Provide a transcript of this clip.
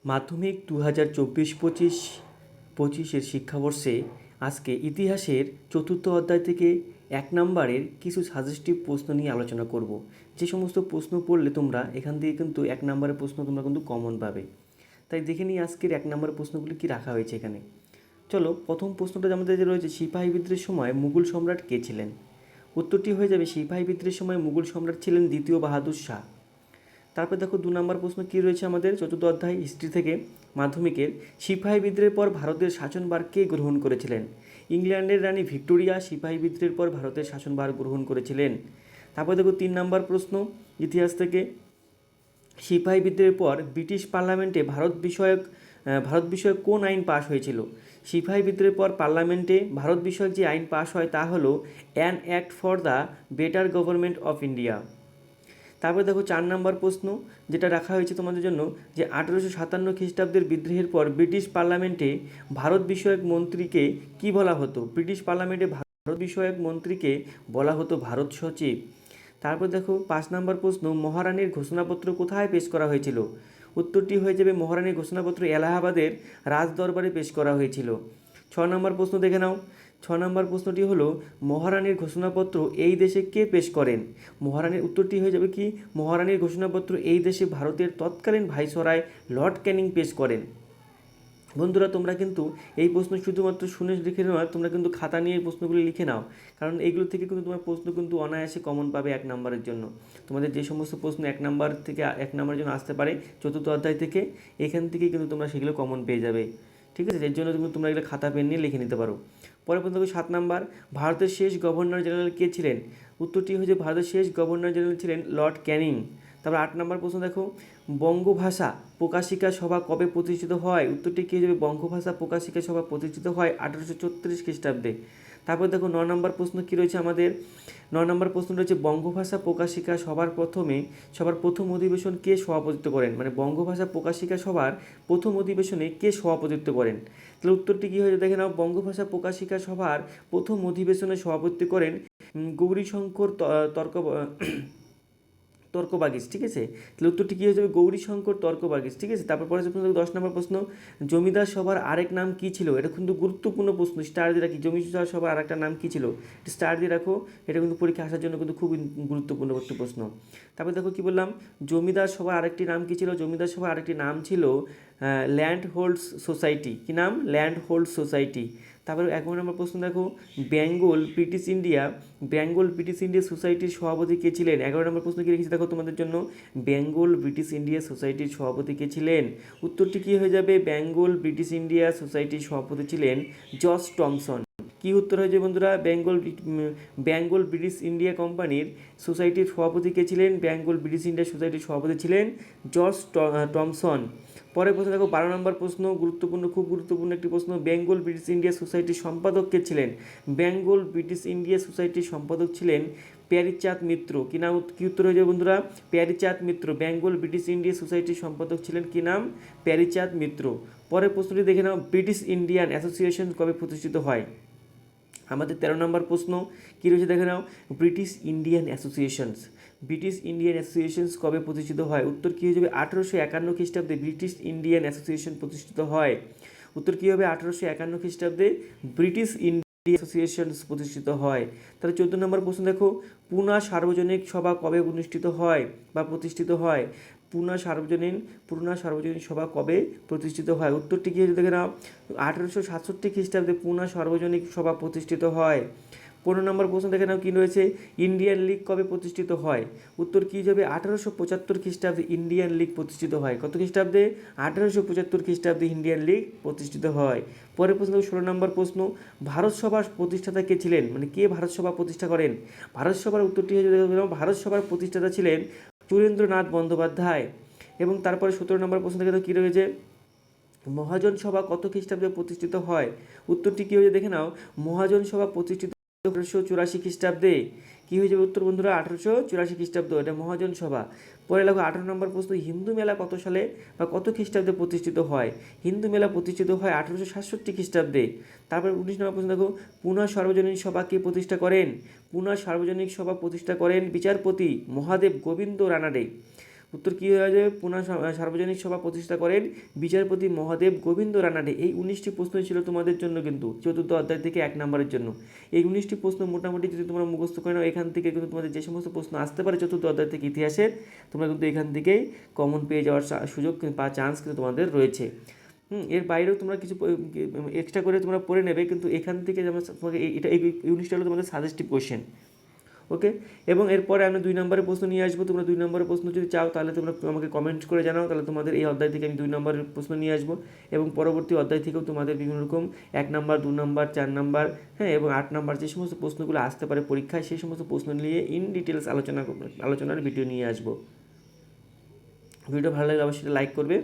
মাধ্যমিক 2024-25 শিক্ষাবর্ষে আজকে ইতিহাসের চতুর্থ অধ্যায় থেকে 1 নম্বরের কিছু সাজেস্টিভ প্রশ্ন নিয়ে আলোচনা করব। যে সমস্ত প্রশ্ন পড়লে তোমরা এখান থেকে কিন্তু 1 নম্বরের প্রশ্ন তোমরা কিন্তু কমন পাবে। তাই দেখে নিই আজকের 1 নম্বরের প্রশ্নগুলি কি রাখা হয়েছে এখানে। চলো, প্রথম প্রশ্নটা আমাদের যে রয়েছে, সিপাহী বিদ্রোহের সময় মুঘল সম্রাট কে ছিলেন? উত্তরটি হয়ে যাবে সিপাহী বিদ্রোহের সময় মুঘল সম্রাট ছিলেন দ্বিতীয় বাহাদুর শাহ। তারপর দেখো 2 নম্বর প্রশ্ন কী রয়েছে আমাদের চতুর্থ অধ্যায় হিস্ট্রি থেকে মাধ্যমিকের, সিপাহী বিদ্রোহের পর ভারতের শাসনভার কে গ্রহণ করেছিলেন? ইংল্যান্ডের রানী ভিক্টোরিয়া সিপাহী বিদ্রোহের পর ভারতের শাসনভার গ্রহণ করেছিলেন। তারপর দেখো 3 নম্বর প্রশ্ন ইতিহাস থেকে, সিপাহী বিদ্রোহের পর ব্রিটিশ পার্লামেন্টে ভারত বিষয়ক কোন আইন পাশ হয়েছিল? সিপাহী বিদ্রোহের পর পার্লামেন্টে ভারত বিষয়ক যে আইন পাশ হয় তা হলো an act for the better government of India. তারপরে দেখো 4 নম্বর প্রশ্ন যেটা রাখা হয়েছে তোমাদের জন্য, যে 1857 খ্রিস্টাব্দের বিদ্রোহের পর ব্রিটিশ পার্লামেন্টে ভারত বিষয়ক মন্ত্রীকে কি বলা হতো? ব্রিটিশ পার্লামেন্টে ভারত বিষয়ক মন্ত্রীকে বলা হতো ভারত সচিব। তারপর দেখো 5 নম্বর প্রশ্ন, মহারানীর ঘোষণাপত্র কোথায় পেশ করা হয়েছিল? উত্তরটি হয়ে যাবে মহারানীর ঘোষণাপত্র এলাহাবাদের রাজদরবারে পেশ করা হয়েছিল। 6 নম্বর প্রশ্ন দেখে নাও। 6 নম্বর প্রশ্নটি হলো, মহারানীর ঘোষণাপত্র এই দেশে কে পেশ করেন? মহারানীর উত্তরটি হয়ে যাবে কি, মহারানীর ঘোষণাপত্র এই দেশে ভারতের তৎকালীন ভাইসরয় লর্ড ক্যানিং পেশ করেন। বন্ধুরা, তোমরা কিন্তু এই প্রশ্ন শুধুমাত্র শুনে লিখে নাও, তোমরা কিন্তু খাতা নিয়ে এই প্রশ্নগুলি লিখে নাও, কারণ এইগুলো থেকে কিন্তু তোমার প্রশ্ন কিন্তু অনায়াসে কমন পাবে 1 নম্বরের জন্য। তোমাদের যে সমস্ত প্রশ্ন 1 নম্বর থেকে 1 নম্বরের জন্য আসতে পারে চতুর্থ অধ্যায় থেকে, এখান থেকেই কিন্তু তোমরা সেগুলো কমন পেয়ে যাবে। ঠিক আছে, এর জন্য কিন্তু তোমরা এগুলো খাতা পেন নিয়ে লিখে নিতে পারো। পরে প্রশ্ন 7 নম্বর, ভারতের শেষ গভর্নর জেনারেল কে ছিলেন? উত্তরটি হচ্ছে ভারতের শেষ গভর্নর জেনারেল ছিলেন লর্ড ক্যানিং। তারপর 8 নম্বর প্রশ্ন দেখো, বঙ্গভাষা প্রকাশিকা সভা কবে প্রতিষ্ঠিত হয়? উত্তরটি কী হয়ে যাবে, বঙ্গভাষা প্রকাশিকা সভা প্রতিষ্ঠিত হয় 1834 খ্রিস্টাব্দে। তারপর দেখো 9 নম্বর প্রশ্ন কী রয়েছে আমাদের, 9 নম্বর প্রশ্ন রয়েছে, বঙ্গভাষা প্রকাশিকা সভার প্রথম অধিবেশন কে সভাপতিত্ব করেন? মানে বঙ্গভাষা প্রকাশিকা সভার প্রথম অধিবেশনে কে সভাপতিত্ব করেন? তাহলে উত্তরটি কী হয়ে যাবে দেখে নাও, বঙ্গভাষা প্রকাশিকা সভার প্রথম অধিবেশনে সভাপতিত্ব করেন গৌরীশঙ্কর তর্কবাগিস। ঠিক আছে, তাহলে উত্তরটি কী হয়ে যাবে, গৌরীশঙ্কর তর্কবাগিস। ঠিক আছে, তারপর পরে 10 নম্বর প্রশ্ন, জমিদার সভার আরেক নাম কী ছিল? এটা কিন্তু গুরুত্বপূর্ণ প্রশ্ন, স্টার দিয়ে রাখি, জমিদার সভার আরেকটা নাম কী ছিল, স্টার দিয়ে রাখো, এটা কিন্তু পরীক্ষা আসার জন্য কিন্তু খুবই গুরুত্বপূর্ণ একটি প্রশ্ন। তারপর দেখো কী বললাম, জমিদার সভার আরেকটি নাম কী ছিল? জমিদার সভার আরেকটি নাম ছিল ল্যান্ড হোল্ডস সোসাইটি। কী নাম? Land holds society. তারপরে 11 নম্বর প্রশ্ন দেখো, বেঙ্গল ব্রিটিশ ইন্ডিয়া সোসাইটির সভাপতি কে ছিলেন? 11 নম্বর প্রশ্ন কী রেখেছি দেখো তোমাদের জন্য, বেঙ্গল ব্রিটিশ ইন্ডিয়া সোসাইটির সভাপতি কে ছিলেন? উত্তরটি কী হয়ে যাবে, বেঙ্গল ব্রিটিশ ইন্ডিয়া সোসাইটির সভাপতি ছিলেন জর্জ টমসন। কি উত্তর হয়ে যাবে বন্ধুরা, বেঙ্গল ব্রিটিশ ইন্ডিয়া কোম্পানির সোসাইটির সভাপতি কে ছিলেন? বেঙ্গল ব্রিটিশ ইন্ডিয়া সোসাইটির সভাপতি ছিলেন জর্জ টমসন। পরের প্রশ্ন দেখো 12 নম্বর প্রশ্ন, খুব গুরুত্বপূর্ণ একটি প্রশ্ন, বেঙ্গল ব্রিটিশ ইন্ডিয়া সোসাইটির সম্পাদক কে ছিলেন? বেঙ্গল ব্রিটিশ ইন্ডিয়া সোসাইটির সম্পাদক ছিলেন প্যারীচাঁদ মিত্র। কি নাম, কি উত্তর হয়ে যাবে বন্ধুরা, প্যারীচাঁদ মিত্র। বেঙ্গল ব্রিটিশ ইন্ডিয়া সোসাইটির সম্পাদক ছিলেন কি নাম, প্যারীচাঁদ মিত্র। পরের প্রশ্নটি দেখে নাও, ব্রিটিশ ইন্ডিয়ান অ্যাসোসিয়েশন কবে প্রতিষ্ঠিত হয়? আমাদের 13 নম্বর প্রশ্ন কী রয়েছে দেখে নাও, ব্রিটিশ ইন্ডিয়ান অ্যাসোসিয়েশনস কবে প্রতিষ্ঠিত হয়? উত্তর কী হয়ে যাবে, 1851 খ্রিস্টাব্দে ব্রিটিশ ইন্ডিয়ান অ্যাসোসিয়েশন প্রতিষ্ঠিত হয়। উত্তর কী হবে, 1851 খ্রিস্টাব্দে ব্রিটিশ ইন্ডিয়ান অ্যাসোসিয়েশনস প্রতিষ্ঠিত হয়। তাহলে 14 নম্বর প্রশ্ন দেখো, পুনা সার্বজনিক সভা কবে অনুষ্ঠিত হয় বা প্রতিষ্ঠিত হয়? পুনা সার্বজনীন সভা কবে প্রতিষ্ঠিত হয়? উত্তরটি কী হয়েছে দেখে নাও, 1867 খ্রিস্টাব্দে পুনা সার্বজনীন সভা প্রতিষ্ঠিত হয়। 15 নম্বর প্রশ্ন দেখে নাও কী রয়েছে, ইন্ডিয়ান লীগ কবে প্রতিষ্ঠিত হয়? উত্তর কী যাবে, 1875 খ্রিস্টাব্দে ইন্ডিয়ান লীগ প্রতিষ্ঠিত হয়। কত খ্রিস্টাব্দে? 1875 খ্রিস্টাব্দে ইন্ডিয়ান লীগ প্রতিষ্ঠিত হয়। পরের প্রশ্ন 16 নম্বর প্রশ্ন, ভারত সভার প্রতিষ্ঠাতা কে ছিলেন? মানে কে ভারত সভা প্রতিষ্ঠা করেন? ভারত সভার উত্তরটি হয়ে যাবে, ভারত সভার প্রতিষ্ঠাতা ছিলেন সুরেন্দ্রনাথ বন্দ্যোপাধ্যায়। এবং তারপরে 17 নম্বর প্রশ্ন দেখে কী রয়েছে, মহাজন সভা কত খ্রিস্টাব্দে প্রতিষ্ঠিত হয়? উত্তরটি কী হয়েছে দেখে নাও, মহাজন সভা প্রতিষ্ঠিত 1884 খ্রিস্টাব্দে। কী হয়ে যাবে উত্তর বন্ধুরা, 1884 খ্রিস্টাব্দ, এটা মহাজন সভা। পরে দেখো 18 নম্বর প্রশ্ন, হিন্দু মেলা কত সালে বা কত খ্রিস্টাব্দে প্রতিষ্ঠিত হয়? হিন্দু মেলা প্রতিষ্ঠিত হয় 1867 খ্রিস্টাব্দে। তারপর 19 নম্বর প্রশ্ন দেখো, পুনা সার্বজনীন সভা কে প্রতিষ্ঠা করেন? পুনা সার্বজনীন সভা প্রতিষ্ঠা করেন বিচারপতি মহাদেব গোবিন্দ রানাডে। উত্তর কী হয়ে যাবে? সার্বজনীন সভা প্রতিষ্ঠা করেন বিচারপতি মহাদেব গোবিন্দ রানাডে। এই 19টি প্রশ্ন ছিল তোমাদের জন্য, কিন্তু চতুর্থ অধ্যায় থেকে 1 নম্বরের জন্য। এই 19টি প্রশ্ন মোটামুটি যদি তোমরা মুখস্থ করে নাও, এখান থেকে কিন্তু তোমাদের যে সমস্ত প্রশ্ন আসতে পারে চতুর্থ অধ্যায় থেকে ইতিহাসের, তোমরা কিন্তু এখান থেকেই কমন পেয়ে যাওয়ার সুযোগ বা চান্স কিন্তু তোমাদের রয়েছে। এর বাইরেও তোমরা কিছু এক্সট্রা করে তোমরা পড়ে নেবে, কিন্তু এখান থেকে যেমন তোমাকে এই ইউনিটটা হলো তোমাদের সাজেস্টিভ কোয়েশ্চেন। ওকে, এবং এরপরে আমি 2 নম্বরের প্রশ্ন নিয়ে আসবো। তোমরা 2 নম্বরের প্রশ্ন যদি চাও তাহলে তোমরা আমাকে কমেন্ট করে জানাও, তাহলে তোমাদের এই অধ্যায় থেকে আমি 2 নম্বরের প্রশ্ন নিয়ে আসবো। এবং পরবর্তী অধ্যায় থেকেও তোমাদের বিভিন্ন রকম 1 নম্বর, 2 নম্বর, 4 নম্বর, হ্যাঁ, এবং 8 নম্বর যে সমস্ত প্রশ্নগুলো আসতে পারে পরীক্ষায়, সেই সমস্ত প্রশ্ন নিয়ে ইন ডিটেলস আলোচনার ভিডিও নিয়ে আসবো। ভিডিও ভালো লাগলে অবশ্যই লাইক করবে।